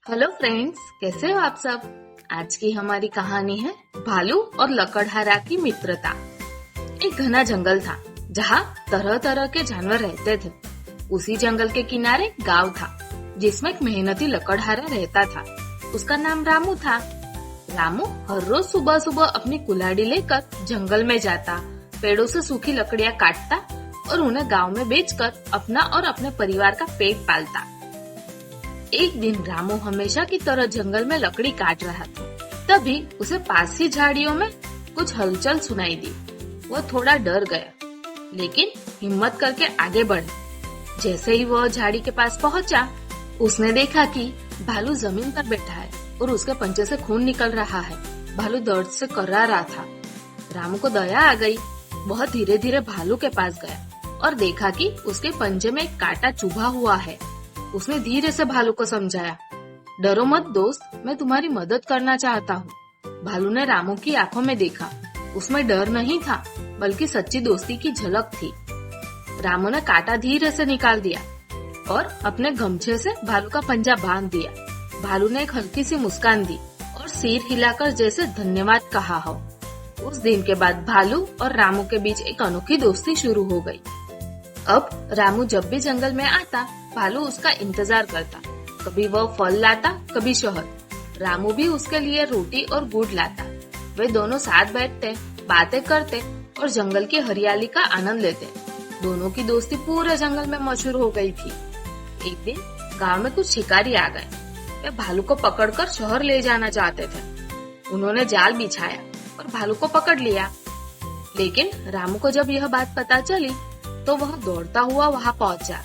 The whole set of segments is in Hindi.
हेलो फ्रेंड्स, कैसे हो आप सब। आज की हमारी कहानी है भालू और लकड़हारा की मित्रता। एक घना जंगल था जहाँ तरह तरह के जानवर रहते थे। उसी जंगल के किनारे गांव था जिसमें एक मेहनती लकड़हारा रहता था। उसका नाम रामू था। रामू हर रोज सुबह सुबह अपनी कुल्हाड़ी लेकर जंगल में जाता, पेड़ों से सूखी लकड़ियाँ काटता और उन्हें गांव में बेचकर अपना और अपने परिवार का पेट पालता। एक दिन रामू हमेशा की तरह जंगल में लकड़ी काट रहा था। तभी उसे पास ही झाड़ियों में कुछ हलचल सुनाई दी। वो थोड़ा डर गया, लेकिन हिम्मत करके आगे बढ़ा। जैसे ही वह झाड़ी के पास पहुंचा, उसने देखा कि भालू जमीन पर बैठा है और उसके पंजे से खून निकल रहा है। भालू दर्द से कर्रा रहा था। रामू को दया आ गई। बहुत धीरे धीरे भालू के पास गया और देखा कि उसके पंजे में एक कांटा चुभा हुआ है। उसने धीरे से भालू को समझाया, डरो मत दोस्त, मैं तुम्हारी मदद करना चाहता हूँ। भालू ने रामू की आंखों में देखा। उसमें डर नहीं था, बल्कि सच्ची दोस्ती की झलक थी। रामू ने कांटा धीरे से निकाल दिया और अपने गमछे से भालू का पंजा बांध दिया। भालू ने एक हल्की सी मुस्कान दी और सिर हिलाकर जैसे धन्यवाद कहा हो। उस दिन के बाद भालू और रामू के बीच एक अनोखी दोस्ती शुरू हो गई। अब रामू जब भी जंगल में आता, भालू उसका इंतजार करता। कभी वह फल लाता, कभी शहद। रामू भी उसके लिए रोटी और गुड़ लाता। वे दोनों साथ बैठते, बातें करते और जंगल की हरियाली का आनंद लेते। दोनों की दोस्ती पूरे जंगल में मशहूर हो गई थी। एक दिन गांव में कुछ शिकारी आ गए। वे भालू को पकड़कर शहर ले जाना चाहते थे। उन्होंने जाल बिछाया और भालू को पकड़ लिया। लेकिन रामू को जब यह बात पता चली, तो वह दौड़ता हुआ वहां पहुंचा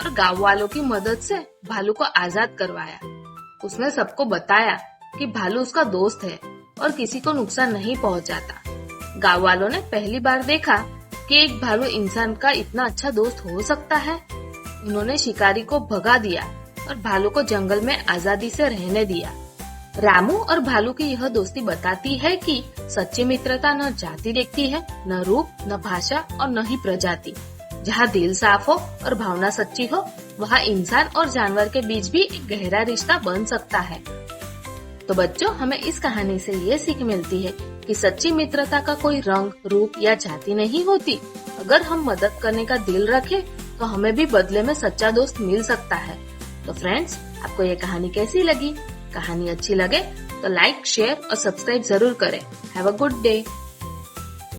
और गांव वालों की मदद से भालू को आजाद करवाया। उसने सबको बताया कि भालू उसका दोस्त है और किसी को नुकसान नहीं पहुंचाता। गांव वालों ने पहली बार देखा कि एक भालू इंसान का इतना अच्छा दोस्त हो सकता है। उन्होंने शिकारी को भगा दिया और भालू को जंगल में आजादी से रहने दिया। रामू और भालू की यह दोस्ती बताती है कि सच्ची मित्रता न जाति देखती है, न रूप, न भाषा और न ही प्रजाति। जहाँ दिल साफ हो और भावना सच्ची हो, वहाँ इंसान और जानवर के बीच भी एक गहरा रिश्ता बन सकता है। तो बच्चों, हमें इस कहानी से ये सीख मिलती है कि सच्ची मित्रता का कोई रंग, रूप या जाति नहीं होती। अगर हम मदद करने का दिल रखें, तो हमें भी बदले में सच्चा दोस्त मिल सकता है। तो फ्रेंड्स, आपको ये कहानी कैसी लगी? कहानी अच्छी लगे तो लाइक, शेयर और सब्सक्राइब जरूर करें। Have a good day.